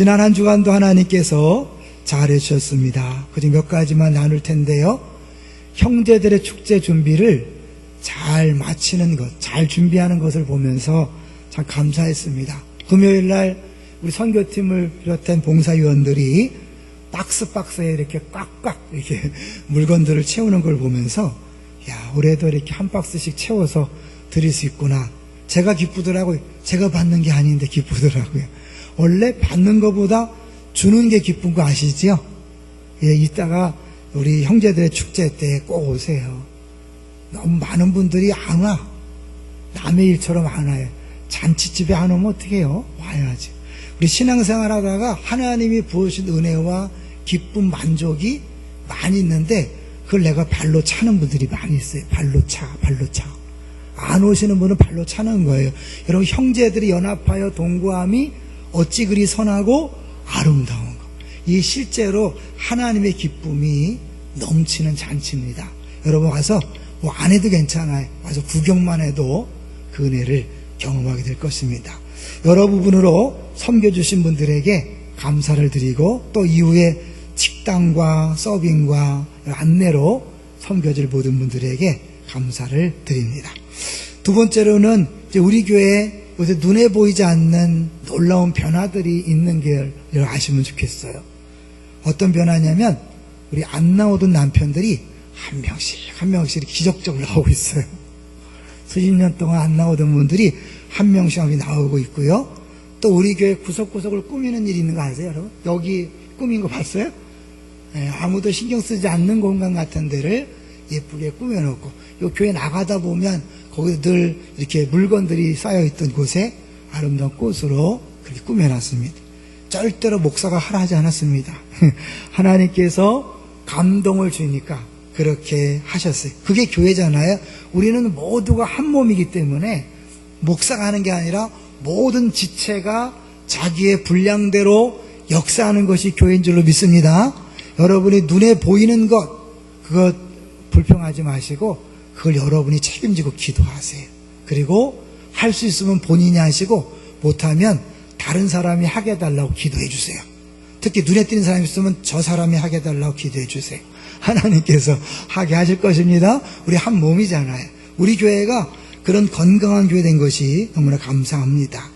지난 한 주간도 하나님께서 잘해주셨습니다. 그중 몇 가지만 나눌 텐데요. 형제들의 축제 준비를 잘 마치는 것, 잘 준비하는 것을 보면서 참 감사했습니다. 금요일 날 우리 선교팀을 비롯한 봉사위원들이 박스에 이렇게 꽉꽉 이렇게 물건들을 채우는 걸 보면서 야, 올해도 이렇게 한 박스씩 채워서 드릴 수 있구나. 제가 기쁘더라고요. 제가 받는 게 아닌데 기쁘더라고요. 원래 받는 것보다 주는 게 기쁜 거 아시죠? 예, 이따가 우리 형제들의 축제 때 꼭 오세요. 너무 많은 분들이 안 와. 남의 일처럼 안 와요. 잔치집에 안 오면 어떻게 해요? 와야지. 우리 신앙생활 하다가 하나님이 부으신 은혜와 기쁨, 만족이 많이 있는데 그걸 내가 발로 차는 분들이 많이 있어요. 발로 차. 안 오시는 분은 발로 차는 거예요. 여러분, 형제들이 연합하여 동거함이 어찌 그리 선하고 아름다운 거. 이 실제로 하나님의 기쁨이 넘치는 잔치입니다. 여러분 와서 뭐 안 해도 괜찮아요. 와서 구경만 해도 그 은혜를 경험하게 될 것입니다. 여러 부분으로 섬겨주신 분들에게 감사를 드리고 또 이후에 식당과 서빙과 안내로 섬겨줄 모든 분들에게 감사를 드립니다. 두 번째로는 이제 우리 교회에 요새 눈에 보이지 않는 놀라운 변화들이 있는 걸 아시면 좋겠어요. 어떤 변화냐면 우리 안 나오던 남편들이 한 명씩 기적적으로 나오고 있어요. 수십 년 동안 안 나오던 분들이 한 명씩 나오고 있고요. 또 우리 교회 구석구석을 꾸미는 일이 있는 거 아세요, 여러분? 여기 꾸민 거 봤어요? 네, 아무도 신경 쓰지 않는 공간 같은 데를 예쁘게 꾸며놓고, 요 교회 나가다 보면 거기서 늘 이렇게 물건들이 쌓여있던 곳에 아름다운 꽃으로 그렇게 꾸며놨습니다. 절대로 목사가 하라 하지 않았습니다. 하나님께서 감동을 주니까 그렇게 하셨어요. 그게 교회잖아요. 우리는 모두가 한 몸이기 때문에 목사가 하는 게 아니라 모든 지체가 자기의 분량대로 역사하는 것이 교회인 줄로 믿습니다. 여러분이 눈에 보이는 그것 불평하지 마시고 그걸 여러분이 책임지고 기도하세요. 그리고 할 수 있으면 본인이 하시고 못하면 다른 사람이 하게 해달라고 기도해 주세요. 특히 눈에 띄는 사람이 있으면 저 사람이 하게 해달라고 기도해 주세요. 하나님께서 하게 하실 것입니다. 우리 한 몸이잖아요. 우리 교회가 그런 건강한 교회 된 것이 너무나 감사합니다.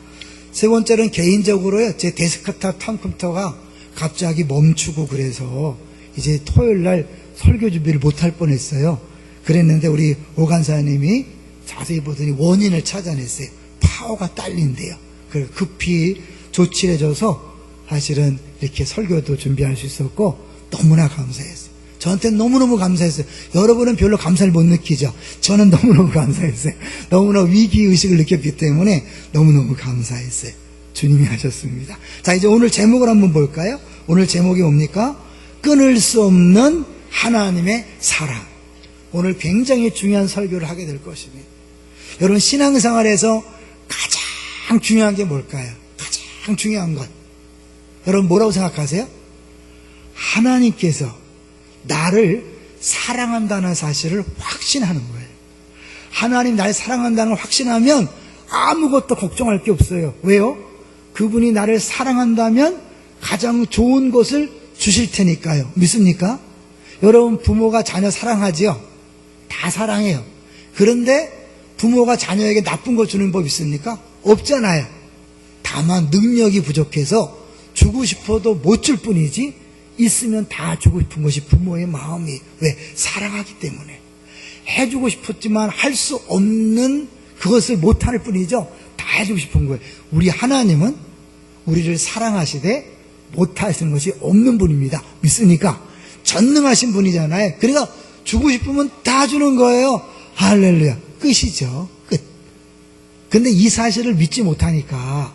세 번째는 개인적으로요. 제 데스크탑 컴퓨터가 갑자기 멈추고 그래서 이제 토요일 날 설교 준비를 못할 뻔했어요. 그랬는데 우리 오 간사님이 자세히 보더니 원인을 찾아냈어요. 파워가 딸린대요. 그래서 급히 조치를 해줘서 사실은 이렇게 설교도 준비할 수 있었고 너무나 감사했어요. 저한테는 너무너무 감사했어요. 여러분은 별로 감사를 못 느끼죠. 저는 너무너무 감사했어요. 너무나 위기의식을 느꼈기 때문에 너무너무 감사했어요. 주님이 하셨습니다. 자, 이제 오늘 제목을 한번 볼까요? 오늘 제목이 뭡니까? 끊을 수 없는 하나님의 사랑. 오늘 굉장히 중요한 설교를 하게 될 것입니다. 여러분, 신앙생활에서 가장 중요한 게 뭘까요? 가장 중요한 것. 여러분 뭐라고 생각하세요? 하나님께서 나를 사랑한다는 사실을 확신하는 거예요. 하나님 나를 사랑한다는 걸 확신하면 아무것도 걱정할 게 없어요. 왜요? 그분이 나를 사랑한다면 가장 좋은 것을 주실 테니까요. 믿습니까? 여러분 부모가 자녀 사랑하지요? 다 사랑해요. 그런데 부모가 자녀에게 나쁜 거 주는 법 있습니까? 없잖아요. 다만 능력이 부족해서 주고 싶어도 못 줄 뿐이지 있으면 다 주고 싶은 것이 부모의 마음이 왜? 사랑하기 때문에. 해주고 싶었지만 할 수 없는 그것을 못할 뿐이죠. 다 해주고 싶은 거예요. 우리 하나님은 우리를 사랑하시되 못하시는 것이 없는 분입니다. 믿습니까? 전능하신 분이잖아요. 그러니까 주고 싶으면 다 주는 거예요. 할렐루야. 끝이죠. 끝. 근데 이 사실을 믿지 못하니까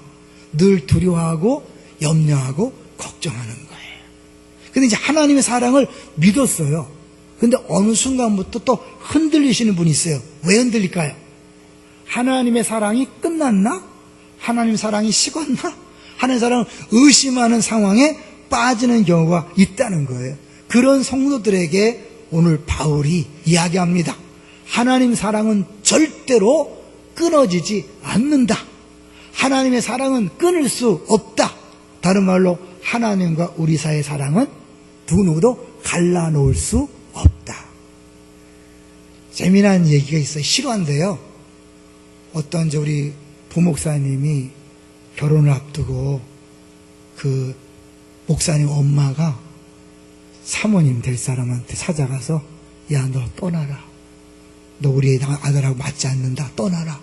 늘 두려워하고 염려하고 걱정하는 거예요. 근데 이제 하나님의 사랑을 믿었어요. 근데 어느 순간부터 또 흔들리시는 분이 있어요. 왜 흔들릴까요? 하나님의 사랑이 끝났나? 하나님의 사랑이 식었나? 하나님의 사랑을 의심하는 상황에 빠지는 경우가 있다는 거예요. 그런 성도들에게 오늘 바울이 이야기합니다. 하나님 사랑은 절대로 끊어지지 않는다. 하나님의 사랑은 끊을 수 없다. 다른 말로 하나님과 우리 사이의 사랑은 누구누구도 갈라놓을 수 없다. 재미난 얘기가 있어요. 실화인데요. 어떤 이제 우리 부목사님이 결혼을 앞두고 그 목사님 엄마가 사모님 될 사람한테 찾아가서 야, 너 떠나라. 너 우리 아들하고 맞지 않는다. 떠나라.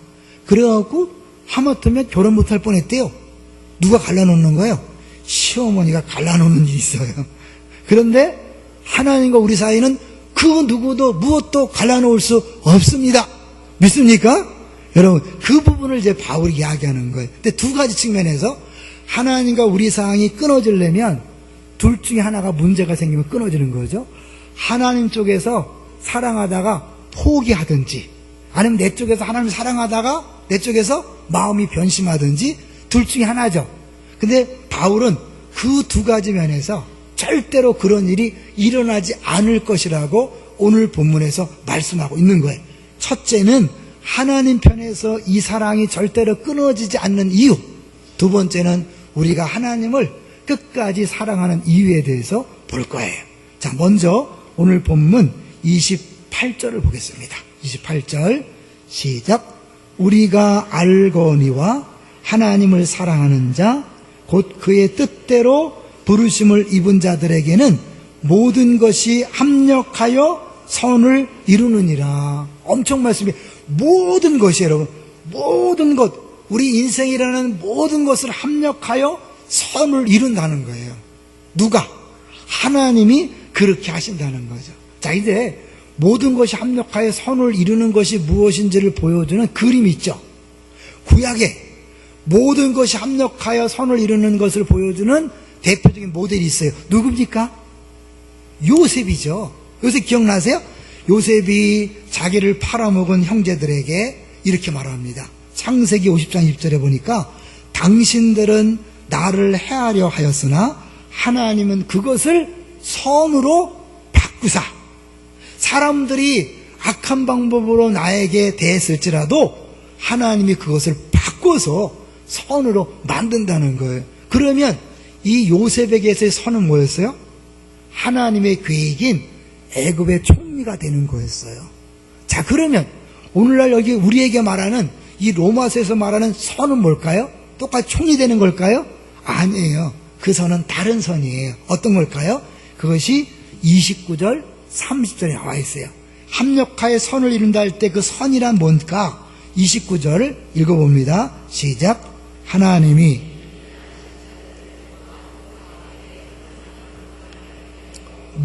그래갖고 하마터면 결혼 못할 뻔했대요. 누가 갈라놓는 거예요? 시어머니가 갈라놓는 일이 있어요. 그런데 하나님과 우리 사이는 그 누구도 무엇도 갈라놓을 수 없습니다. 믿습니까? 여러분, 그 부분을 이제 바울이 이야기하는 거예요. 근데 두 가지 측면에서 하나님과 우리 사랑이 끊어지려면 둘 중에 하나가 문제가 생기면 끊어지는 거죠. 하나님 쪽에서 사랑하다가 포기하든지, 아니면 내 쪽에서 하나님을 사랑하다가 내 쪽에서 마음이 변심하든지 둘 중에 하나죠. 근데 바울은 그 두 가지 면에서 절대로 그런 일이 일어나지 않을 것이라고 오늘 본문에서 말씀하고 있는 거예요. 첫째는 하나님 편에서 이 사랑이 절대로 끊어지지 않는 이유, 두 번째는 우리가 하나님을 끝까지 사랑하는 이유에 대해서 볼 거예요. 자, 먼저 오늘 본문 28절을 보겠습니다. 28절 시작. 우리가 알거니와 하나님을 사랑하는 자 곧 그의 뜻대로 부르심을 입은 자들에게는 모든 것이 합력하여 선을 이루느니라. 엄청 말씀이 모든 것이, 여러분, 모든 것, 우리 인생이라는 모든 것을 합력하여 선을 이룬다는 거예요. 누가? 하나님이 그렇게 하신다는 거죠. 자, 이제 모든 것이 합력하여 선을 이루는 것이 무엇인지를 보여주는 그림이 있죠. 구약에 모든 것이 합력하여 선을 이루는 것을 보여주는 대표적인 모델이 있어요. 누굽니까? 요셉이죠. 요셉 기억나세요? 요셉이 자기를 팔아먹은 형제들에게 이렇게 말합니다. 창세기 50장 1절에 보니까 당신들은 나를 해하려 하였으나 하나님은 그것을 선으로 바꾸사. 사람들이 악한 방법으로 나에게 대했을지라도 하나님이 그것을 바꿔서 선으로 만든다는 거예요. 그러면 이 요셉에게서의 선은 뭐였어요? 하나님의 계획인 애굽의 총리가 되는 거였어요. 자, 그러면 오늘날 여기 우리에게 말하는 이 로마서에서 말하는 선은 뭘까요? 똑같이 총리 되는 걸까요? 아니에요. 그 선은 다른 선이에요. 어떤 걸까요? 그것이 29절 30절에 나와 있어요. 합력하여 선을 이룬다 할 때 그 선이란 뭔가? 29절을 읽어봅니다. 시작. 하나님이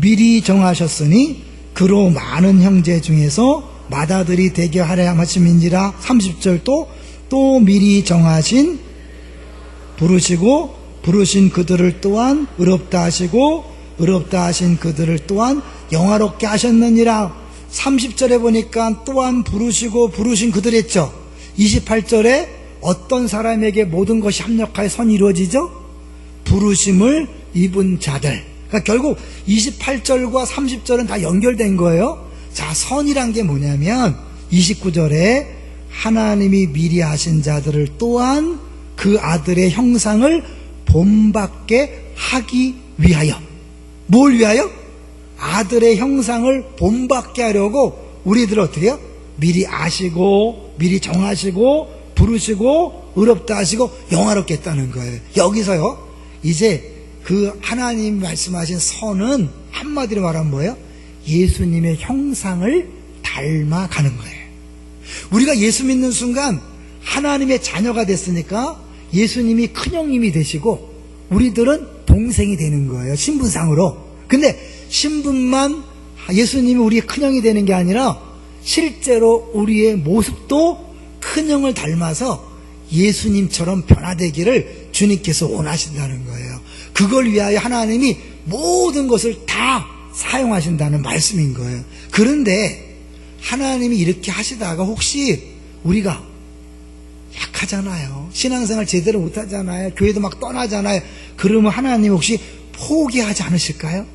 미리 정하셨으니 그로 많은 형제 중에서 맏아들이 되게 하려 하심인지라. 30절 또 미리 정하신 부르시고 부르신 그들을 또한 의롭다 하시고 의롭다 하신 그들을 또한 영화롭게 하셨느니라. 30절에 보니까 또한 부르시고 부르신 그들 했죠. 28절에 어떤 사람에게 모든 것이 합력하여 선이 이루어지죠? 부르심을 입은 자들. 그러니까 결국 28절과 30절은 다 연결된 거예요. 자, 선이란 게 뭐냐면 29절에 하나님이 미리 하신 자들을 또한 그 아들의 형상을 본받게 하기 위하여. 뭘 위하여? 아들의 형상을 본받게 하려고 우리들 어떻게 해요? 미리 아시고 미리 정하시고 부르시고 의롭다 하시고 영화롭게 했다는 거예요. 여기서요, 이제 그 하나님 말씀하신 선은 한마디로 말하면 뭐예요? 예수님의 형상을 닮아가는 거예요. 우리가 예수 믿는 순간 하나님의 자녀가 됐으니까 예수님이 큰형님이 되시고 우리들은 동생이 되는 거예요. 신분상으로. 근데 신분만 예수님이 우리의 큰형이 되는 게 아니라 실제로 우리의 모습도 큰형을 닮아서 예수님처럼 변화되기를 주님께서 원하신다는 거예요. 그걸 위하여 하나님이 모든 것을 다 사용하신다는 말씀인 거예요. 그런데 하나님이 이렇게 하시다가 혹시 우리가 약하잖아요. 신앙생활 제대로 못하잖아요. 교회도 막 떠나잖아요. 그러면 하나님 혹시 포기하지 않으실까요?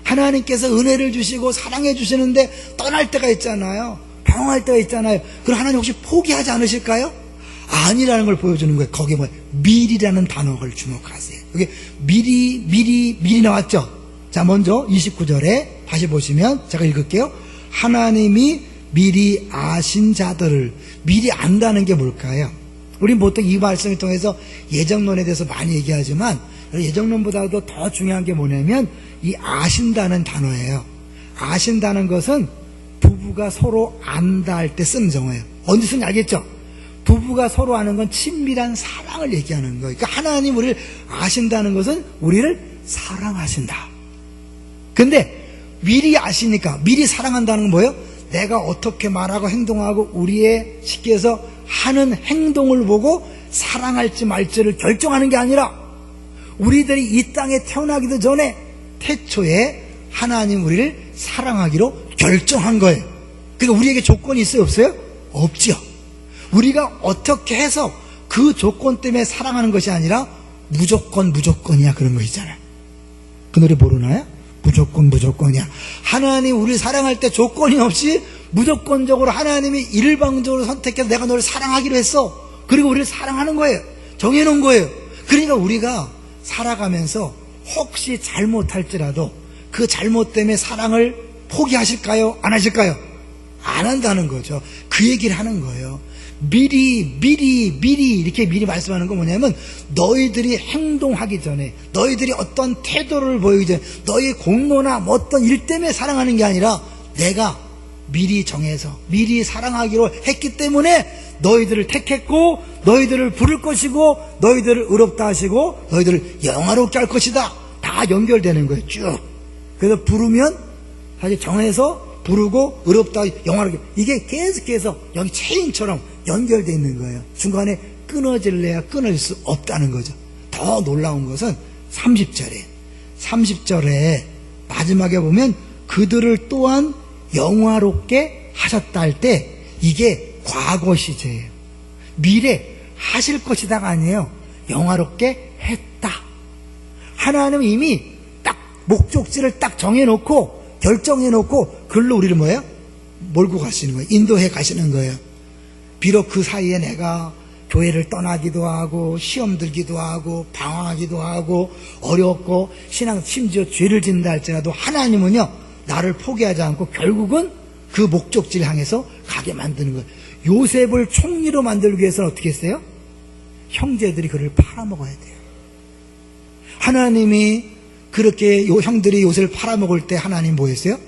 하나님께서 은혜를 주시고 사랑해 주시는데 떠날 때가 있잖아요. 방황할 때가 있잖아요. 그럼 하나님 혹시 포기하지 않으실까요? 아니라는 걸 보여주는 거예요. 거기에 뭐 미리라는 단어를 주목하세요. 여기 미리 나왔죠. 자, 먼저 29절에 다시 보시면 제가 읽을게요. 하나님이 미리 아신 자들을, 미리 안다는 게 뭘까요? 우린 보통 이 말씀을 통해서 예정론에 대해서 많이 얘기하지만 예정론보다도 더 중요한 게 뭐냐면 이 아신다는 단어예요. 아신다는 것은 부부가 서로 안다 할 때 쓰는 정어예요. 언제 쓰는지 알겠죠? 부부가 서로 아는 건 친밀한 사랑을 얘기하는 거예요. 그러니까 하나님 우리를 아신다는 것은 우리를 사랑하신다. 근데 미리 아시니까, 미리 사랑한다는 건 뭐예요? 내가 어떻게 말하고 행동하고 우리의 쉽게 해서 하는 행동을 보고 사랑할지 말지를 결정하는 게 아니라 우리들이 이 땅에 태어나기도 전에 태초에 하나님 우리를 사랑하기로 결정한 거예요. 그러니까 우리에게 조건이 있어요? 없어요? 없죠. 우리가 어떻게 해서 그 조건 때문에 사랑하는 것이 아니라 무조건이야 그런 거 있잖아요. 그 노래 모르나요? 무조건이야. 하나님 우리 사랑할 때 조건이 없이 무조건적으로 하나님이 일방적으로 선택해서 내가 너를 사랑하기로 했어. 그리고 우리를 사랑하는 거예요. 정해놓은 거예요. 그러니까 우리가 살아가면서 혹시 잘못할지라도 그 잘못 때문에 사랑을 포기하실까요? 안 하실까요? 안 한다는 거죠. 그 얘기를 하는 거예요. 미리 이렇게 미리 말씀하는 건 뭐냐면 너희들이 행동하기 전에, 너희들이 어떤 태도를 보이기 전에, 너희 공로나 뭐 어떤 일 때문에 사랑하는 게 아니라 내가 미리 정해서 미리 사랑하기로 했기 때문에 너희들을 택했고 너희들을 부를 것이고 너희들을 의롭다 하시고 너희들을 영화롭게 할 것이다. 다 연결되는 거예요. 쭉. 그래서 부르면 사실 정해서 부르고 의롭다 영화롭게, 이게 계속해서 여기 체인처럼 연결되어 있는 거예요. 중간에 끊어질래야 끊어질 수 없다는 거죠. 더 놀라운 것은 30절에 마지막에 보면 그들을 또한 영화롭게 하셨다 할 때 이게 과거 시제예요. 미래 하실 것이다가 아니에요. 영화롭게 했다. 하나님은 이미 딱 목적지를 딱 정해놓고 결정해놓고 그걸로 우리를 뭐예요? 몰고 가시는 거예요. 인도해 가시는 거예요. 비록 그 사이에 내가 교회를 떠나기도 하고 시험 들기도 하고 방황하기도 하고 어렵고 신앙 심지어 죄를 짓는다 할지라도 하나님은요 나를 포기하지 않고 결국은 그 목적지를 향해서 가게 만드는 거예요. 요셉을 총리로 만들기 위해서는 어떻게 했어요? 형제들이 그를 팔아먹어야 돼요. 하나님이 그렇게 형들이 요셉을 팔아먹을 때 하나님 뭐 했어요?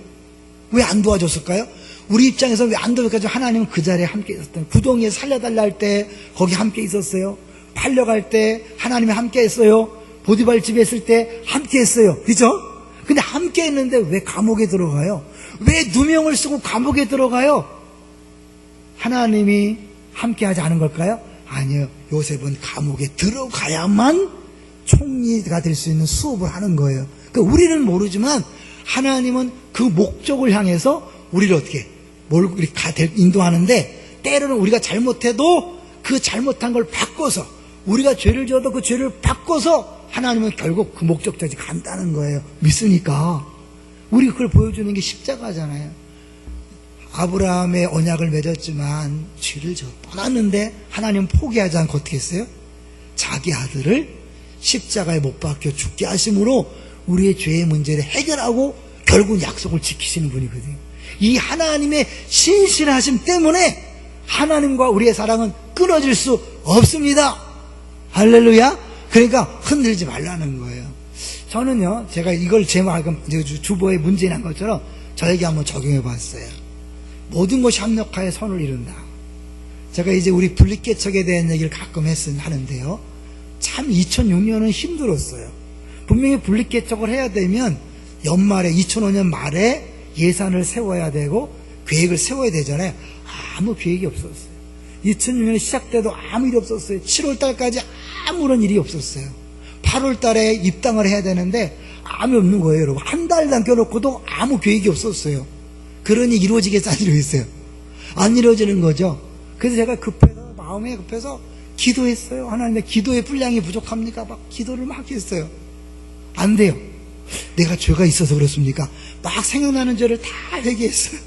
왜 안 도와줬을까요? 우리 입장에서 왜 안 도와줄까요? 하나님은 그 자리에 함께 있었던, 구덩이에 살려달라 할 때 거기 함께 있었어요. 팔려갈 때 하나님이 함께 했어요. 보디발 집에 있을 때 함께 했어요. 그죠? 근데 함께 했는데 왜 감옥에 들어가요? 왜 누명을 쓰고 감옥에 들어가요? 하나님이 함께 하지 않은 걸까요? 아니요. 요셉은 감옥에 들어가야만 총리가 될 수 있는 수업을 하는 거예요. 그러니까 우리는 모르지만 하나님은 그 목적을 향해서 우리를 어떻게 몰고 인도하는데 때로는 우리가 잘못해도 그 잘못한 걸 바꿔서, 우리가 죄를 지어도 그 죄를 바꿔서 하나님은 결국 그 목적까지 간다는 거예요. 믿으니까. 우리 그걸 보여주는 게 십자가잖아요. 아브라함의 언약을 맺었지만 죄를 져 떠났는데 하나님은 포기하지 않고 어떻게 했어요? 자기 아들을 십자가에 못 박혀 죽게 하심으로 우리의 죄의 문제를 해결하고 결국 약속을 지키시는 분이거든요. 이 하나님의 신실하심 때문에 하나님과 우리의 사랑은 끊어질 수 없습니다. 할렐루야. 그러니까 흔들지 말라는 거예요. 저는요, 제가 이걸 제 말과 주보에 문제 난 것처럼 저에게 한번 적용해 봤어요. 모든 것이 합력하여 선을 이룬다. 제가 이제 우리 분립개척에 대한 얘기를 가끔 하는데요. 참 2006년은 힘들었어요. 분명히 분립개척을 해야 되면 연말에 2005년 말에 예산을 세워야 되고 계획을 세워야 되잖아요. 아무 계획이 없었어요. 2006년 시작돼도 아무 일이 없었어요. 7월 달까지 아무런 일이 없었어요. 8월 달에 입당을 해야 되는데 아무 없는 거예요, 여러분. 한 달 남겨놓고도 아무 계획이 없었어요. 그러니 이루어지겠어, 안 이루어졌어요? 안 이루어지는 거죠. 그래서 제가 마음에 급해서 기도했어요. 하나님, 기도의 분량이 부족합니까? 막 기도를 막 했어요. 안 돼요. 내가 죄가 있어서 그렇습니까? 막 생각나는 죄를 다 회개했어요.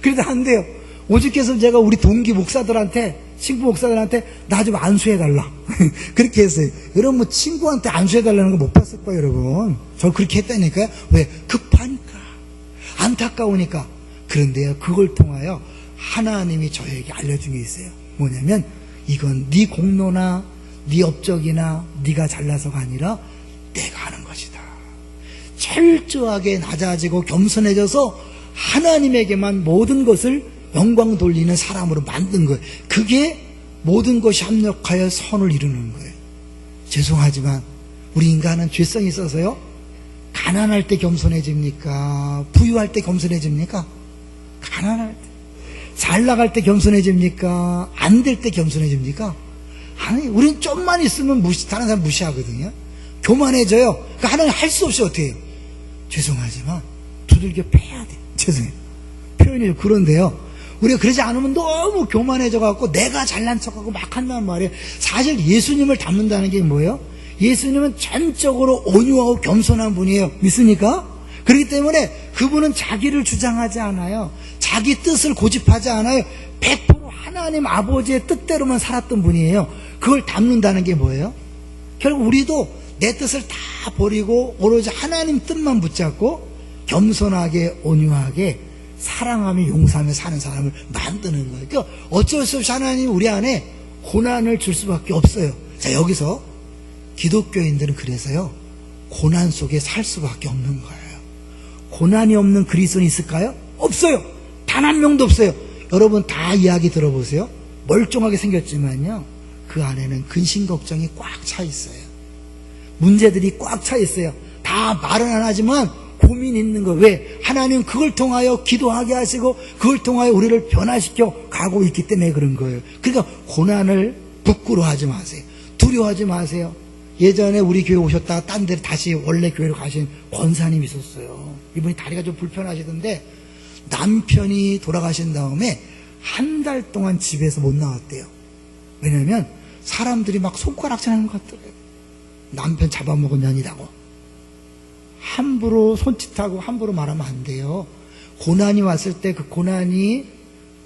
그래도 안 돼요. 오죽해서 제가 우리 동기 목사들한테, 친구 목사들한테 나 좀 안수해달라. 그렇게 했어요. 여러분, 뭐 친구한테 안수해달라는 거 못 봤을 거예요, 여러분. 저 그렇게 했다니까요. 왜? 급하니까. 안타까우니까. 그런데요, 그걸 통하여 하나님이 저에게 알려준 게 있어요. 뭐냐면, 이건 네 공로나 네 업적이나 네가 잘나서가 아니라 내가 하는 것이다. 철저하게 낮아지고 겸손해져서 하나님에게만 모든 것을 영광 돌리는 사람으로 만든 거예요. 그게 모든 것이 합력하여 선을 이루는 거예요. 죄송하지만 우리 인간은 죄성이 있어서요, 가난할 때 겸손해집니까? 부유할 때 겸손해집니까? 가난할 때. 잘 나갈 때 겸손해집니까? 안 될 때 겸손해집니까? 아니, 우린 좀만 있으면 다른 사람 무시하거든요. 교만해져요. 그러니까 하나님 할 수 없이 어떻게 해요? 죄송하지만 두들겨 패야 돼요. 죄송해요. 표현이 그런데요, 우리가 그러지 않으면 너무 교만해져갖고 내가 잘난 척하고 막 한단 말이에요. 사실 예수님을 닮는다는 게 뭐예요? 예수님은 전적으로 온유하고 겸손한 분이에요. 믿습니까? 그렇기 때문에 그분은 자기를 주장하지 않아요. 자기 뜻을 고집하지 않아요. 100% 하나님 아버지의 뜻대로만 살았던 분이에요. 그걸 닮는다는 게 뭐예요? 결국 우리도 내 뜻을 다 버리고 오로지 하나님 뜻만 붙잡고 겸손하게 온유하게 사랑하며 용서하며 사는 사람을 만드는 거예요. 그러니까 어쩔 수 없이 하나님이 우리 안에 고난을 줄 수밖에 없어요. 자, 여기서 기독교인들은 그래서요, 고난 속에 살 수밖에 없는 거예요. 고난이 없는 그리스도인이 있을까요? 없어요. 단 한 명도 없어요. 여러분 다 이야기 들어보세요. 멀쩡하게 생겼지만요, 그 안에는 근심 걱정이 꽉 차 있어요. 문제들이 꽉 차 있어요. 다 말은 안 하지만 고민이 있는 거. 왜? 하나님은 그걸 통하여 기도하게 하시고 그걸 통하여 우리를 변화시켜 가고 있기 때문에 그런 거예요. 그러니까 고난을 부끄러워하지 마세요. 두려워하지 마세요. 예전에 우리 교회 오셨다가 딴 데 다시 원래 교회로 가신 권사님이 있었어요. 이분이 다리가 좀 불편하시던데 남편이 돌아가신 다음에 한 달 동안 집에서 못 나왔대요. 왜냐면 사람들이 막 손가락질하는 것 같더래요. 남편 잡아먹은 년이라고. 함부로 손짓하고 함부로 말하면 안 돼요. 고난이 왔을 때 그 고난이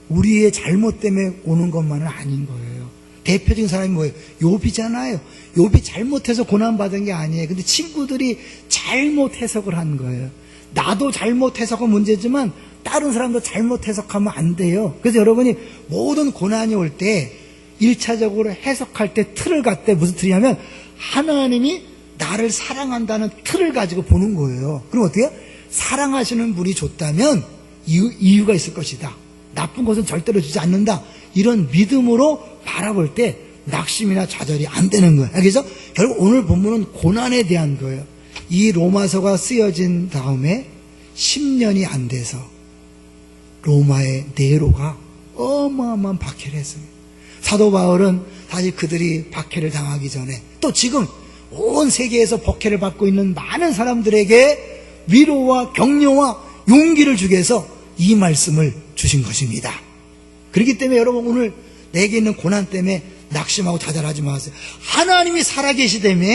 우리의 잘못 때문에 오는 것만은 아닌 거예요. 대표적인 사람이 뭐예요? 욥이잖아요. 욥이 잘못해서 고난받은 게 아니에요. 근데 친구들이 잘못 해석을 한 거예요. 나도 잘못 해석은 문제지만 다른 사람도 잘못 해석하면 안 돼요. 그래서 여러분이 모든 고난이 올 때 1차적으로 해석할 때 틀을 갖대. 무슨 틀이냐면 하나님이 나를 사랑한다는 틀을 가지고 보는 거예요. 그럼 어떻게 해요? 사랑하시는 분이 줬다면 이유가 있을 것이다. 나쁜 것은 절대로 주지 않는다. 이런 믿음으로 바라볼 때 낙심이나 좌절이 안 되는 거예요. 그래서 결국 오늘 본문은 고난에 대한 거예요. 이 로마서가 쓰여진 다음에 10년이 안 돼서 로마의 네로가 어마어마한 박해를 했습니다. 사도 바울은 사실 그들이 박해를 당하기 전에 또 지금 온 세계에서 박해를 받고 있는 많은 사람들에게 위로와 격려와 용기를 주기 위해서 이 말씀을 주신 것입니다. 그렇기 때문에 여러분 오늘 내게 있는 고난 때문에 낙심하고 좌절하지 마세요. 하나님이 살아계시다며,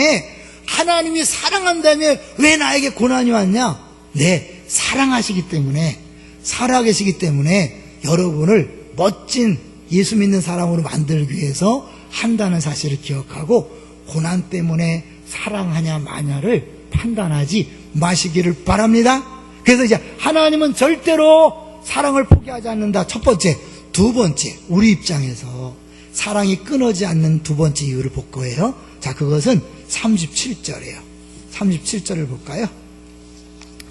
하나님이 사랑한다며 왜 나에게 고난이 왔냐? 네, 사랑하시기 때문에, 살아계시기 때문에 여러분을 멋진 예수 믿는 사람으로 만들기 위해서 한다는 사실을 기억하고 고난 때문에 사랑하냐 마냐를 판단하지 마시기를 바랍니다. 그래서 이제 하나님은 절대로 사랑을 포기하지 않는다. 첫 번째. 두 번째, 우리 입장에서 사랑이 끊어지지 않는 두 번째 이유를 볼 거예요. 자, 그것은 37절이에요. 37절을 볼까요?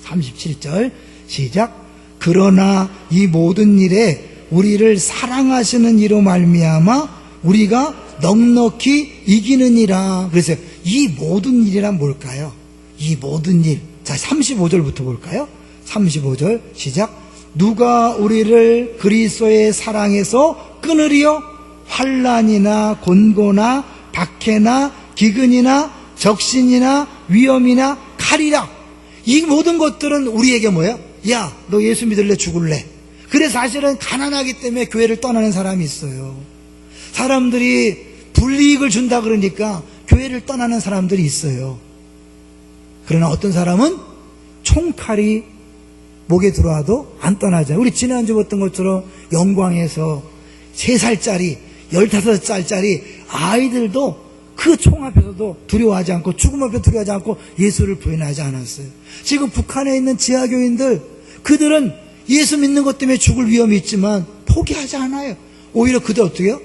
37절 시작. 그러나 이 모든 일에 우리를 사랑하시는 이로 말미암아 우리가 넉넉히 이기느니라. 그래서 이 모든 일이란 뭘까요? 이 모든 일. 자, 35절부터 볼까요? 35절 시작. 누가 우리를 그리스도의 사랑에서 끊으리요? 환난이나 곤고나 박해나 기근이나 적신이나 위험이나 칼이라. 이 모든 것들은 우리에게 뭐예요? 야, 너 예수 믿을래? 죽을래? 그래서 사실은 가난하기 때문에 교회를 떠나는 사람이 있어요. 사람들이 불이익을 준다 그러니까 교회를 떠나는 사람들이 있어요. 그러나 어떤 사람은 총칼이 목에 들어와도 안 떠나잖아요. 우리 지난주 봤던 것처럼 영광에서 3살짜리 15살짜리 아이들도 그 총 앞에서도 두려워하지 않고 죽음 앞에 두려워하지 않고 예수를 부인하지 않았어요. 지금 북한에 있는 지하교인들, 그들은 예수 믿는 것 때문에 죽을 위험이 있지만 포기하지 않아요. 오히려 그들 어떻게 해요?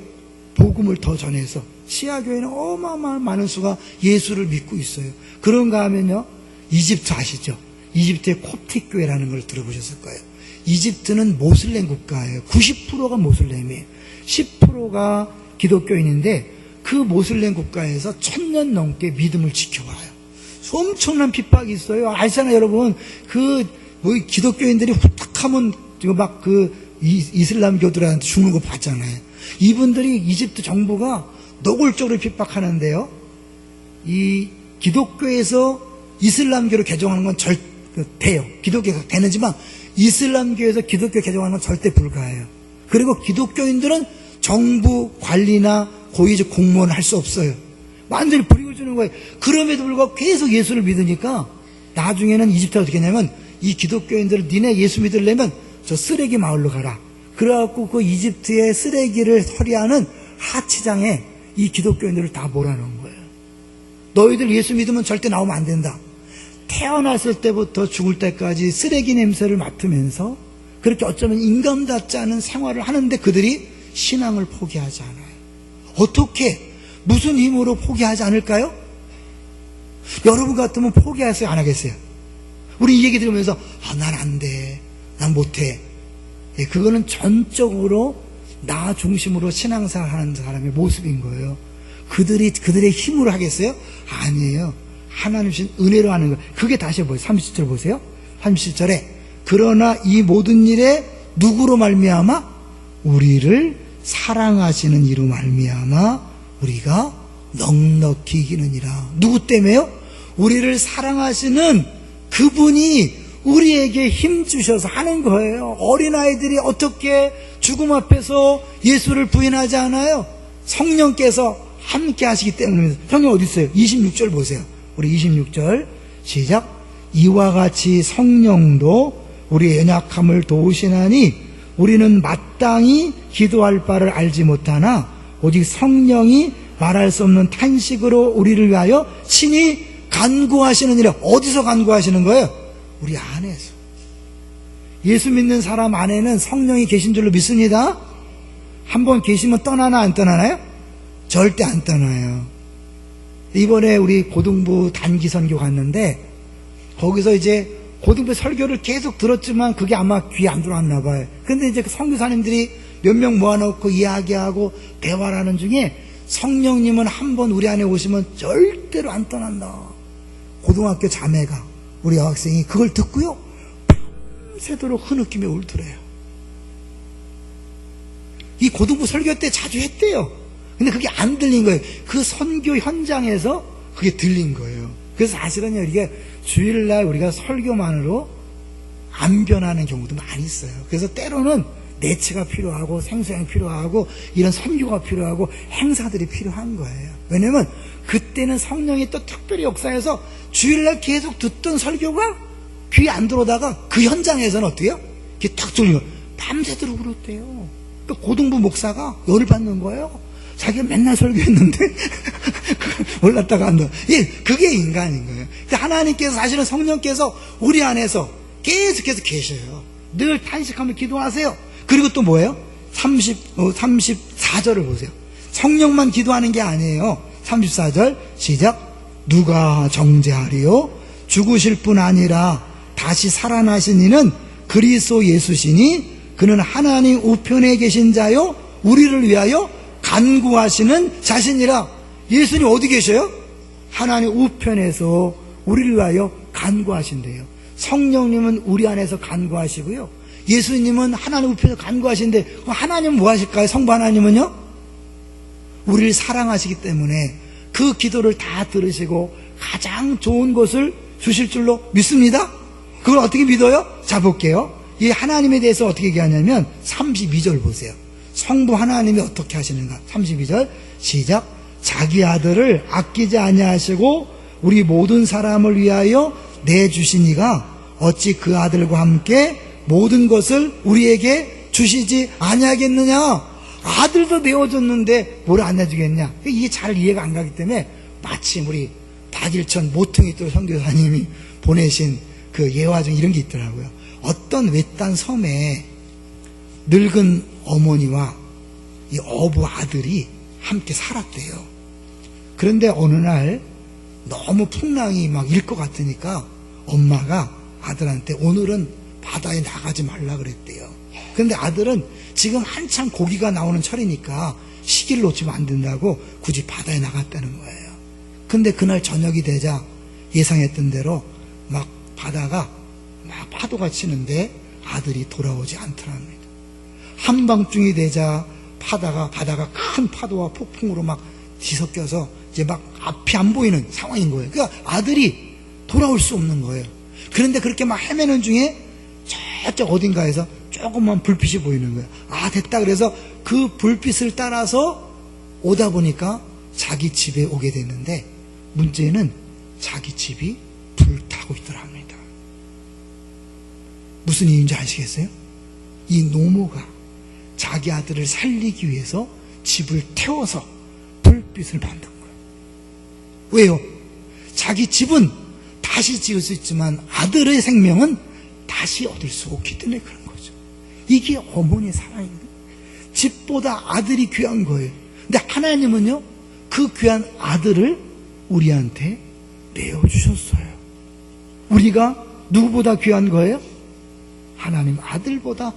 복음을 더 전해서 지하교인은 어마어마한 많은 수가 예수를 믿고 있어요. 그런가 하면요, 이집트 아시죠? 이집트의 콥틱 교회라는 걸 들어보셨을 거예요. 이집트는 모슬렘 국가예요. 90%가 모슬렘이에요. 10%가 기독교인인데 그 모슬렘 국가에서 1000년 넘게 믿음을 지켜와요. 엄청난 핍박이 있어요. 아시잖아요, 여러분. 기독교인들이 후딱하면 막 이슬람교들한테 죽는 거 봤잖아요. 이분들이 이집트 정부가 노골적으로 핍박하는데요. 이 기독교에서 이슬람교로 개종하는 건 돼요. 기독교에서 되는지만 이슬람교에서 기독교 개종하는 건 절대 불가해요. 그리고 기독교인들은 정부 관리나 고위직 공무원을 할 수 없어요. 완전히 불이익을 주는 거예요. 그럼에도 불구하고 계속 예수를 믿으니까 나중에는 이집트가 어떻게 했냐면 이 기독교인들을 니네 예수 믿으려면 저 쓰레기 마을로 가라. 그래갖고 그 이집트의 쓰레기를 처리하는 하치장에 이 기독교인들을 다 몰아넣은 거예요. 너희들 예수 믿으면 절대 나오면 안 된다. 태어났을 때부터 죽을 때까지 쓰레기 냄새를 맡으면서 그렇게 어쩌면 인간답지 않은 생활을 하는데 그들이 신앙을 포기하지 않아요. 어떻게, 무슨 힘으로 포기하지 않을까요? 여러분 같으면 포기하겠어요, 안 하겠어요? 우리 이 얘기 들으면서 난 안 돼, 난 못해. 그거는 전적으로 나 중심으로 신앙생활 하는 사람의 모습인 거예요. 그들의 힘으로 하겠어요? 아니에요. 하나님 신 은혜로 하는 거예요. 그게 다시 뭐예요? 37절 보세요. 37절에 그러나 이 모든 일에 누구로 말미암아? 우리를 사랑하시는 이로 말미암아 우리가 넉넉히 이기느니라. 누구 때문에요? 우리를 사랑하시는 그분이 우리에게 힘 주셔서 하는 거예요. 어린아이들이 어떻게 죽음 앞에서 예수를 부인하지 않아요? 성령께서 함께 하시기 때문입니다. 성령 어디 있어요? 26절 보세요. 우리 26절 시작. 이와 같이 성령도 우리의 연약함을 도우시나니 우리는 마땅히 기도할 바를 알지 못하나 오직 성령이 말할 수 없는 탄식으로 우리를 위하여 친히 간구하시느니라. 어디서 간구하시는 거예요? 우리 안에서. 예수 믿는 사람 안에는 성령이 계신 줄로 믿습니다. 한번 계시면 떠나나 안 떠나나요? 절대 안 떠나요. 이번에 우리 고등부 단기 선교 갔는데 거기서 이제 고등부 설교를 계속 들었지만 그게 아마 귀에 안 들어왔나 봐요. 근데 이제 그 선교사님들이 몇 명 모아놓고 이야기하고 대화를 하는 중에 성령님은 한번 우리 안에 오시면 절대로 안 떠난다. 고등학교 자매가, 우리 여학생이 그걸 듣고요 밤새도록 흐느끼며 울더래요. 이 고등부 설교 때 자주 했대요. 근데 그게 안 들린 거예요. 그 선교 현장에서 그게 들린 거예요. 그래서 사실은요, 이게 주일날 우리가 설교만으로 안 변하는 경우도 많이 있어요. 그래서 때로는 내체가 필요하고 생수양이 필요하고 이런 선교가 필요하고 행사들이 필요한 거예요. 왜냐면 그때는 성령이 또 특별히 역사해서 주일날 계속 듣던 설교가 귀에 안 들어오다가 그 현장에서는 어떻게 해요? 이게 탁 들리고 밤새도록 울었대요. 그 고등부 목사가 열을 받는 거예요. 자기가 맨날 설교했는데 올랐다가 안 돼. 예, 그게 인간인 거예요. 근데 하나님께서 사실은 성령께서 우리 안에서 계속해서 계셔요. 늘 탄식하며 기도하세요. 그리고 또 뭐예요? 34절을 보세요. 성령만 기도하는 게 아니에요. 34절 시작. 누가 정죄하리요? 죽으실 뿐 아니라 다시 살아나신 이는 그리스도 예수시니 그는 하나님 우편에 계신 자요 우리를 위하여 간구하시는 자신이라. 예수님 어디 계셔요? 하나님 우편에서 우리를 위하여 간구하신대요. 성령님은 우리 안에서 간구하시고요, 예수님은 하나님 우편에서 간구하시는데 하나님은 뭐 하실까요? 성부 하나님은요, 우리를 사랑하시기 때문에 그 기도를 다 들으시고 가장 좋은 것을 주실 줄로 믿습니다. 그걸 어떻게 믿어요? 자, 볼게요. 이 하나님에 대해서 어떻게 얘기하냐면 32절 보세요. 성부 하나님이 어떻게 하시는가. 32절 시작. 자기 아들을 아끼지 아니하시고 우리 모든 사람을 위하여 내주신 이가 어찌 그 아들과 함께 모든 것을 우리에게 주시지 아니하겠느냐. 아들도 내어줬는데 뭘 안 해주겠냐. 이게 잘 이해가 안 가기 때문에 마침 우리 박일천 모퉁이 또 선교사님이 보내신 그 예화 중 이런 게 있더라고요. 어떤 외딴 섬에 늙은 어머니와 이 어부 아들이 함께 살았대요. 그런데 어느 날 너무 풍랑이 막 일 것 같으니까 엄마가 아들한테 오늘은 바다에 나가지 말라 그랬대요. 그런데 아들은 지금 한참 고기가 나오는 철이니까 시기를 놓치면 안 된다고 굳이 바다에 나갔다는 거예요. 근데 그날 저녁이 되자 예상했던 대로 막 바다가 막 파도가 치는데 아들이 돌아오지 않더랍니다. 한밤중이 되자 바다가 큰 파도와 폭풍으로 막 뒤섞여서 이제 막 앞이 안 보이는 상황인 거예요. 그러니까 아들이 돌아올 수 없는 거예요. 그런데 그렇게 막 헤매는 중에 저쪽 어딘가에서 조금만 불빛이 보이는 거예요. 아, 됐다. 그래서 그 불빛을 따라서 오다 보니까 자기 집에 오게 됐는데 문제는 자기 집이 불타고 있더랍니다. 무슨 이유인지 아시겠어요? 이 노모가 자기 아들을 살리기 위해서 집을 태워서 불빛을 만든 거예요. 왜요? 자기 집은 다시 지을 수 있지만 아들의 생명은 다시 얻을 수 없기 때문에 그런 거죠. 이게 어머니의 사랑입니다. 집보다 아들이 귀한 거예요. 근데 하나님은요, 그 귀한 아들을 우리한테 내어주셨어요. 우리가 누구보다 귀한 거예요? 하나님 아들보다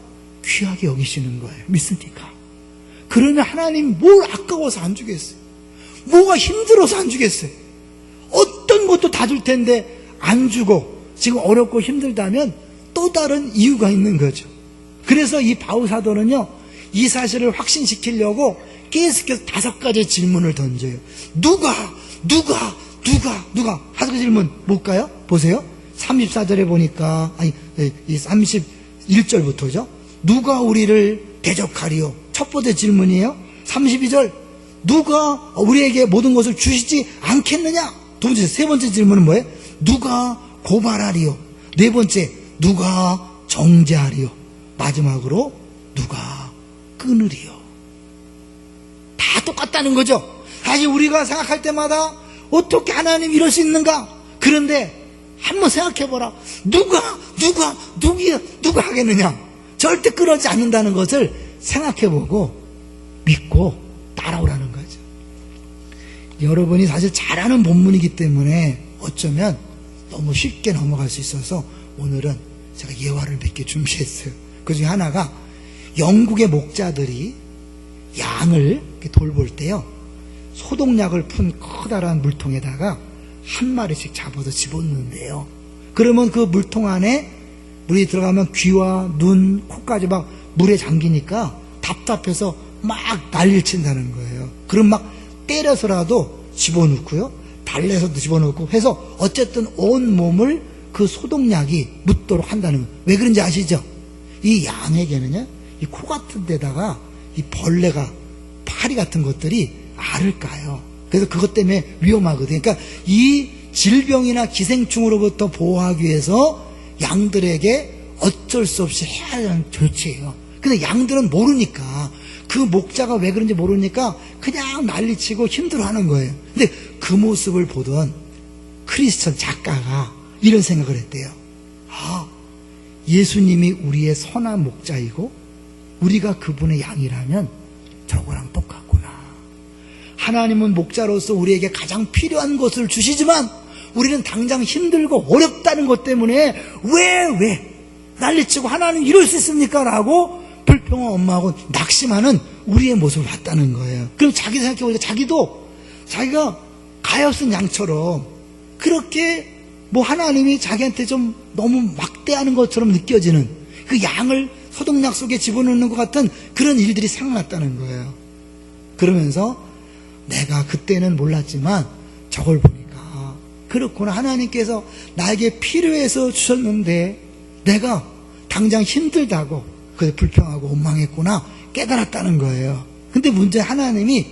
귀하게 여기시는 거예요. 믿습니까? 그러면 하나님 뭘 아까워서 안 주겠어요? 뭐가 힘들어서 안 주겠어요? 어떤 것도 다 줄 텐데 안 주고 지금 어렵고 힘들다면 또 다른 이유가 있는 거죠. 그래서 이 바울사도는요, 이 사실을 확신시키려고 계속해서 5가지 질문을 던져요. 누가 5가지 질문 뭘까요? 보세요. 34절에 보니까 이 31절부터죠. 누가 우리를 대적하리요? 첫 번째 질문이에요. 32절 누가 우리에게 모든 것을 주시지 않겠느냐? 세 번째 질문은 뭐예요? 누가 고발하리요? 네 번째 누가 정죄하리요? 마지막으로 누가 끊으리요? 다 똑같다는 거죠. 사실 우리가 생각할 때마다 어떻게 하나님 이럴 수 있는가? 그런데 한번 생각해보라. 누가 하겠느냐? 절대 끊어지지 않는다는 것을 생각해보고 믿고 따라오라는 거죠. 여러분이 사실 잘 아는 본문이기 때문에 어쩌면 너무 쉽게 넘어갈 수 있어서 오늘은 제가 예화를 몇 개 준비했어요. 그 중에 하나가 영국의 목자들이 양을 돌볼 때요, 소독약을 푼 커다란 물통에다가 한 마리씩 잡아서 집어넣는데요. 그러면 그 물통 안에 물이 들어가면 귀와 눈, 코까지 막 물에 잠기니까 답답해서 막 난리를 친다는 거예요. 그럼 막 때려서라도 집어넣고요, 달래서도 집어넣고 해서 어쨌든 온 몸을 그 소독약이 묻도록 한다는 거예요. 왜 그런지 아시죠? 이 양에게는요, 이 코 같은 데다가 이 벌레가, 파리 같은 것들이 알을 까요. 그래서 그것 때문에 위험하거든요. 그러니까 이 질병이나 기생충으로부터 보호하기 위해서 양들에게 어쩔 수 없이 해야 하는 조치예요. 근데 양들은 모르니까, 그 목자가 왜 그런지 모르니까 그냥 난리치고 힘들어하는 거예요. 근데 그 모습을 보던 크리스천 작가가 이런 생각을 했대요. 아, 예수님이 우리의 선한 목자이고 우리가 그분의 양이라면 저거랑 똑같구나. 하나님은 목자로서 우리에게 가장 필요한 것을 주시지만 우리는 당장 힘들고 어렵다는 것 때문에 왜 난리치고 하나님 이럴 수 있습니까? 라고 불평한 엄마하고 낙심하는 우리의 모습을 봤다는 거예요. 그럼 자기 생각해보니까 자기가 가엾은 양처럼 그렇게 하나님이 자기한테 좀 너무 막대하는 것처럼 느껴지는 그 양을 소독약 속에 집어넣는 것 같은 그런 일들이 생각났다는 거예요. 그러면서 내가 그때는 몰랐지만 저걸 보니까 그렇구나. 하나님께서 나에게 필요해서 주셨는데 내가 당장 힘들다고 그래 불평하고 원망했구나 깨달았다는 거예요. 근데 문제 하나님이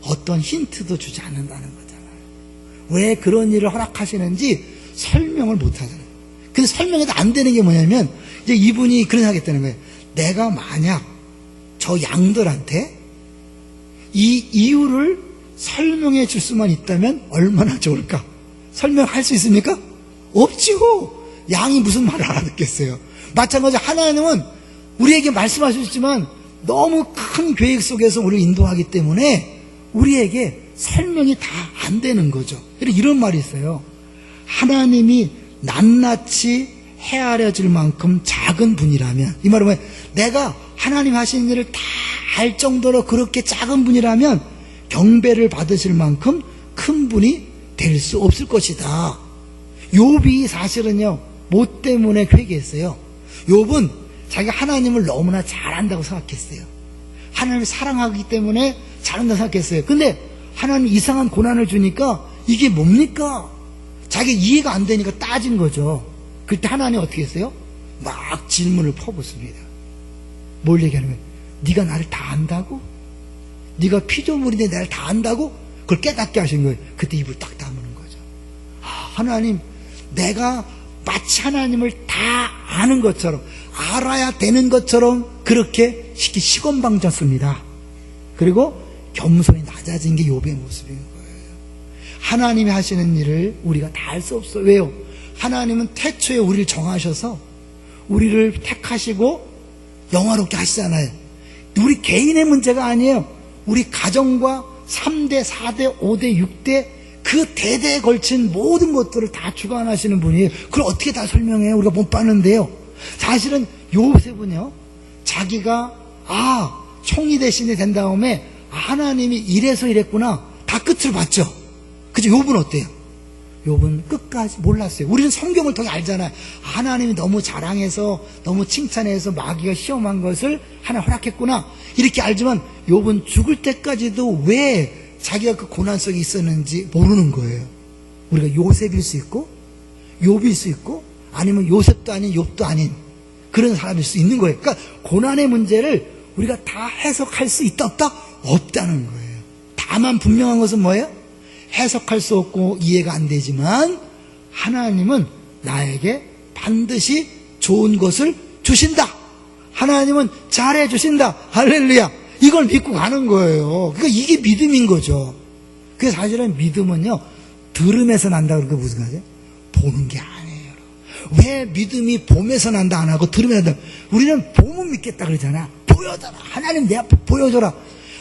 어떤 힌트도 주지 않는다는 거잖아요. 왜 그런 일을 허락하시는지 설명을 못 하잖아요. 근데 설명이 안 되는 게 뭐냐면, 이제 이분이 그런 하겠다는 거예요. 내가 만약 저 양들한테 이 이유를 설명해 줄 수만 있다면 얼마나 좋을까? 설명할 수 있습니까? 없죠. 양이 무슨 말을 알아듣겠어요. 마찬가지 하나님은 우리에게 말씀하셨지만 너무 큰 계획 속에서 우리를 인도하기 때문에 우리에게 설명이 다 안 되는 거죠. 이런 말이 있어요. 하나님이 낱낱이 헤아려질 만큼 작은 분이라면, 이 말은 뭐예요? 내가 하나님 하시는 일을 다 알 정도로 그렇게 작은 분이라면 경배를 받으실 만큼 큰 분이 될 수 없을 것이다. 욥이 사실은요, 뭐 때문에 회개했어요? 욥은 자기가 하나님을 너무나 잘한다고 생각했어요. 하나님을 사랑하기 때문에 잘한다고 생각했어요. 근데 하나님 이상한 고난을 주니까 이게 뭡니까? 자기 이해가 안 되니까 따진 거죠. 그때 하나님 어떻게 했어요? 막 질문을 퍼붓습니다. 뭘 얘기하는 거예요? 네가 나를 다 안다고? 네가 피조물인데 나를 다 안다고? 그걸 깨닫게 하신 거예요. 그때 입을 딱 다무는 거죠. 하나님, 내가 마치 하나님을 다 아는 것처럼, 알아야 되는 것처럼 그렇게 시건방졌습니다. 그리고 겸손히 낮아진 게 욥의 모습인 거예요. 하나님이 하시는 일을 우리가 다 할 수 없어요. 왜요? 하나님은 태초에 우리를 정하셔서 우리를 택하시고 영화롭게 하시잖아요. 우리 개인의 문제가 아니에요. 우리 가정과 3대, 4대, 5대, 6대 그 대대에 걸친 모든 것들을 다 주관하시는 분이에요. 그걸 어떻게 다 설명해요? 우리가 못 봤는데요. 사실은 요셉은요, 자기가 총리 대신이 된 다음에 하나님이 이래서 이랬구나 다 끝을 봤죠. 그죠? 욥은 어때요? 욥은 끝까지 몰랐어요. 우리는 성경을 통해 알잖아요. 하나님이 너무 자랑해서 너무 칭찬해서 마귀가 시험한 것을 하나님 허락했구나 이렇게 알지만 욥은 죽을 때까지도 왜 자기가 그 고난 속에 있었는지 모르는 거예요. 우리가 요셉일 수 있고 욥일 수 있고 아니면 요셉도 아닌 욥도 아닌 그런 사람일 수 있는 거예요. 그러니까 고난의 문제를 우리가 다 해석할 수 있다 없다? 없다는 거예요. 다만 분명한 것은 뭐예요? 해석할 수 없고 이해가 안 되지만 하나님은 나에게 반드시 좋은 것을 주신다. 하나님은 잘해 주신다. 할렐루야. 이걸 믿고 가는 거예요. 그러니까 이게 믿음인 거죠. 그래서 사실은 믿음은요, 들음에서 난다 그러니까 무슨 말이에요? 보는 게 아니에요. 왜 믿음이 봄에서 난다 안 하고 들음에서 난다? 우리는 봄은 믿겠다 그러잖아. 보여줘라. 하나님 내 앞에 보여줘라.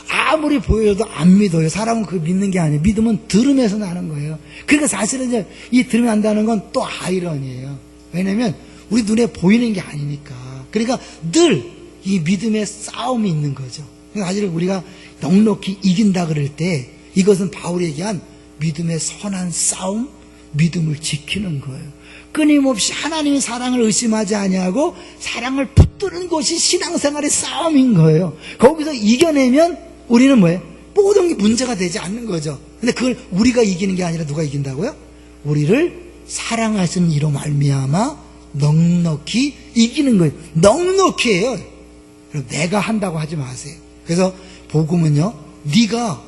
아무리 보여줘도 안 믿어요. 사람은 그거 믿는 게 아니에요. 믿음은 들음에서 나는 거예요. 그러니까 사실은 이제 이 들음에 난다는 건 또 아이러니예요. 왜냐면 우리 눈에 보이는 게 아니니까. 그러니까 늘 이 믿음의 싸움이 있는 거죠. 그러니까 사실 우리가 넉넉히 이긴다 그럴 때 이것은 바울이 얘기한 믿음의 선한 싸움, 믿음을 지키는 거예요. 끊임없이 하나님의 사랑을 의심하지 아니하고 사랑을 붙드는 것이 신앙생활의 싸움인 거예요. 거기서 이겨내면 우리는 뭐예요? 모든 게 문제가 되지 않는 거죠. 근데 그걸 우리가 이기는 게 아니라 누가 이긴다고요? 우리를 사랑하시는 이로 말미암아 넉넉히 이기는 거예요. 넉넉히예요. 내가 한다고 하지 마세요. 그래서 복음은요, 네가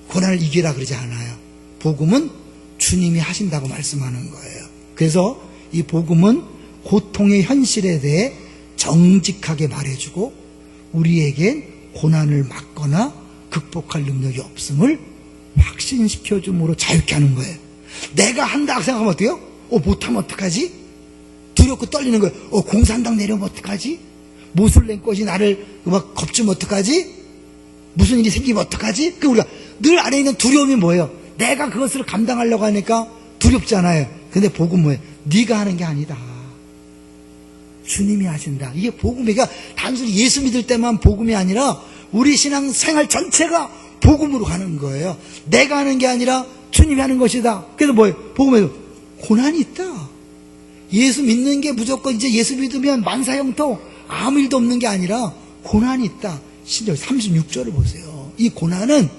고난을 이기라 그러지 않아요. 복음은 주님이 하신다고 말씀하는 거예요. 그래서 이 복음은 고통의 현실에 대해 정직하게 말해주고 우리에겐 고난을 막거나 극복할 능력이 없음을 확신시켜줌으로 자유케 하는 거예요. 내가 한다고 생각하면 어때요? 못하면 어떡하지? 두렵고 떨리는 거예요. 공산당 내려오면 어떡하지? 모슬렘꽃이 나를 막 겁주면 어떡하지? 무슨 일이 생기면 어떡하지? 그 우리가 늘 안에 있는 두려움이 뭐예요? 내가 그것을 감당하려고 하니까 두렵잖아요. 근데 복음 뭐예요? 네가 하는 게 아니다. 주님이 하신다. 이게 복음이니까 그러니까 단순히 예수 믿을 때만 복음이 아니라 우리 신앙 생활 전체가 복음으로 가는 거예요. 내가 하는 게 아니라 주님이 하는 것이다. 그래서 뭐예요? 복음에도 고난이 있다. 예수 믿는 게 무조건 이제 예수 믿으면 만사형통 아무 일도 없는 게 아니라 고난이 있다. 심지어 36절을 보세요. 이 고난은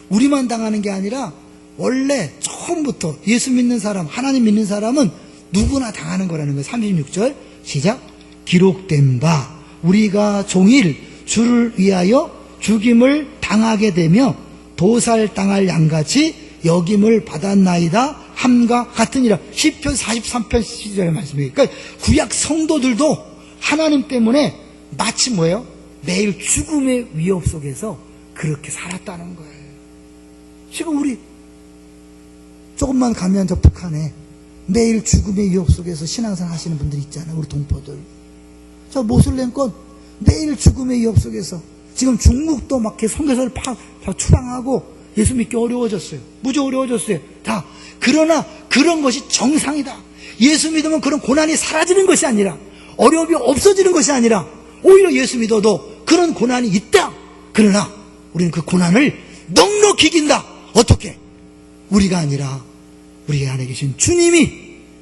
우리만 당하는 게 아니라 원래 처음부터 예수 믿는 사람, 하나님 믿는 사람은 누구나 당하는 거라는 거예요. 36절 시작. 기록된 바 우리가 종일 주를 위하여 죽임을 당하게 되며 도살당할 양같이 여김을 받았나이다 함과 같으니라. 시편 43편 10절의 말씀이에요. 그러니까 구약 성도들도 하나님 때문에 마치 뭐예요? 매일 죽음의 위협 속에서 그렇게 살았다는 거예요. 지금 우리 조금만 가면 저 북한에 매일 죽음의 위협 속에서 신앙생활 하시는 분들 있잖아요. 우리 동포들. 저 모슬렘권 매일 죽음의 위협 속에서 지금 중국도 막 선교사를 다 추방하고 예수 믿기 어려워졌어요. 무지 어려워졌어요. 다. 그러나 그런 것이 정상이다. 예수 믿으면 그런 고난이 사라지는 것이 아니라, 어려움이 없어지는 것이 아니라, 오히려 예수 믿어도 그런 고난이 있다. 그러나 우리는 그 고난을 넉넉히 이긴다. 어떻게? 우리가 아니라 우리 안에 계신 주님이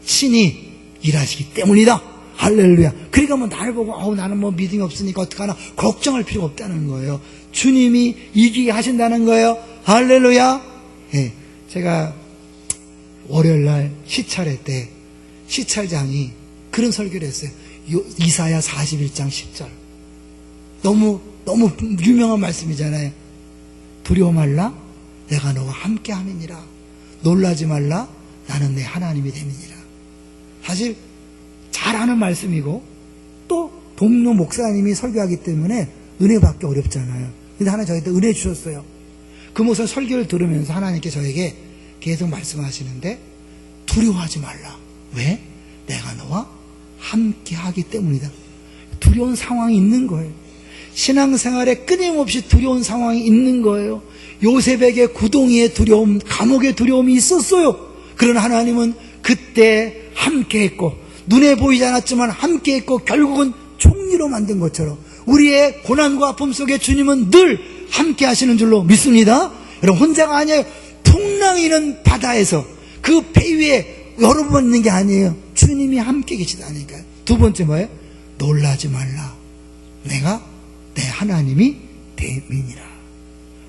친히 일하시기 때문이다. 할렐루야. 그러니까 뭐 나를 보고 나는 뭐 믿음이 없으니까 어떡하나 걱정할 필요가 없다는 거예요. 주님이 이기게 하신다는 거예요. 할렐루야. 예, 제가 월요일날 시찰회 때 시찰장이 그런 설교를 했어요. 이사야 41장 10절. 너무 유명한 말씀이잖아요. 두려워 말라, 내가 너와 함께 함이니라. 놀라지 말라, 나는 내 하나님이 됨이니라. 사실 잘 아는 말씀이고 또 동료 목사님이 설교하기 때문에 은혜 받기 어렵잖아요. 근데 하나 저희한테 은혜 주셨어요. 그 모습 설교를 들으면서 하나님께 저에게 계속 말씀하시는데, 두려워하지 말라. 왜? 내가 너와 함께 하기 때문이다. 두려운 상황이 있는 거예요. 신앙생활에 끊임없이 두려운 상황이 있는 거예요. 요셉에게 구덩이의 두려움, 감옥의 두려움이 있었어요. 그러나 하나님은 그때 함께 했고, 눈에 보이지 않았지만 함께 했고, 결국은 총리로 만든 것처럼 우리의 고난과 아픔 속에 주님은 늘 함께 하시는 줄로 믿습니다. 여러분, 혼자가 아니에요. 풍랑이는 바다에서 그 배 위에 여러분 있는 게 아니에요. 주님이 함께 계시다니까요. 두 번째 뭐예요? 놀라지 말라. 내가 내 하나님이 됨이니라.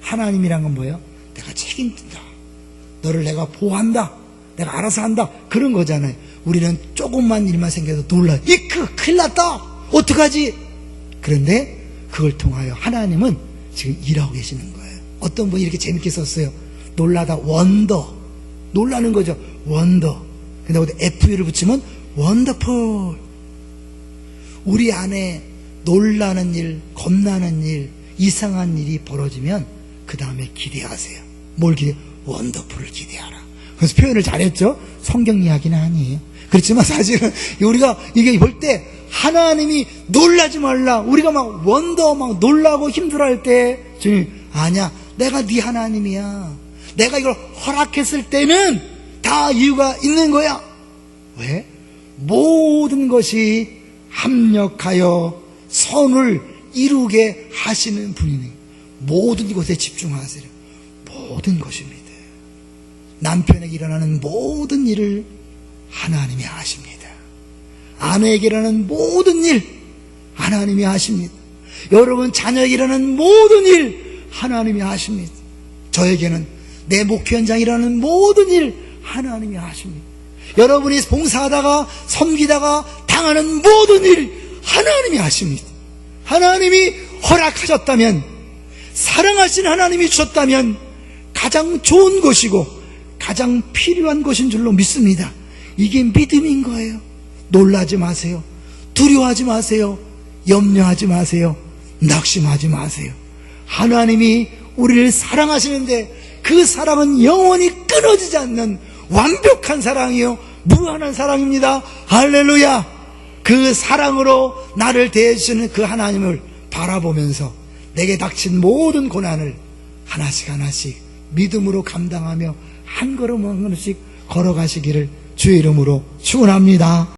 하나님이란 건 뭐예요? 내가 책임진다. 너를 내가 보호한다. 내가 알아서 한다. 그런 거잖아요. 우리는 조금만 일만 생겨도 놀라. 큰일 났다. 어떡하지? 그런데 그걸 통하여 하나님은 지금 일하고 계시는 거예요. 어떤 분이 이렇게 재밌게 썼어요. 놀라다 원더. 놀라는 거죠. 원더. 근데 어디 FU를 붙이면 원더풀. 우리 안에 놀라는 일, 겁나는 일, 이상한 일이 벌어지면 그 다음에 기대하세요. 뭘 기대? 원더풀을 기대하라. 그래서 표현을 잘했죠. 성경 이야기는 아니에요. 그렇지만 사실은 우리가 이게 볼 때 하나님이 놀라지 말라. 우리가 막 원더 막 놀라고 힘들어할 때 주님, 아니야, 내가 네 하나님이야. 내가 이걸 허락했을 때는 다 이유가 있는 거야. 왜? 모든 것이 합력하여 선을 이루게 하시는 분이니 모든 것에 집중하세요. 모든 것입니다. 남편에게 일어나는 모든 일을 하나님이 하십니다. 아내에게 일어나는 모든 일 하나님이 하십니다. 여러분 자녀에게 일어나는 모든 일 하나님이 하십니다. 저에게는 내 목회 현장에 일어나는 모든 일 하나님이 하십니다. 여러분이 봉사하다가 섬기다가 당하는 모든 일 하나님이 하십니다. 하나님이 허락하셨다면, 사랑하신 하나님이 주셨다면 가장 좋은 것이고 가장 필요한 것인 줄로 믿습니다. 이게 믿음인 거예요. 놀라지 마세요. 두려워하지 마세요. 염려하지 마세요. 낙심하지 마세요. 하나님이 우리를 사랑하시는데 그 사랑은 영원히 끊어지지 않는 완벽한 사랑이요, 무한한 사랑입니다. 할렐루야. 그 사랑으로 나를 대해주시는 그 하나님을 바라보면서 내게 닥친 모든 고난을 하나씩 하나씩 믿음으로 감당하며 한 걸음 한 걸음씩 걸어가시기를 주의 이름으로 축원합니다.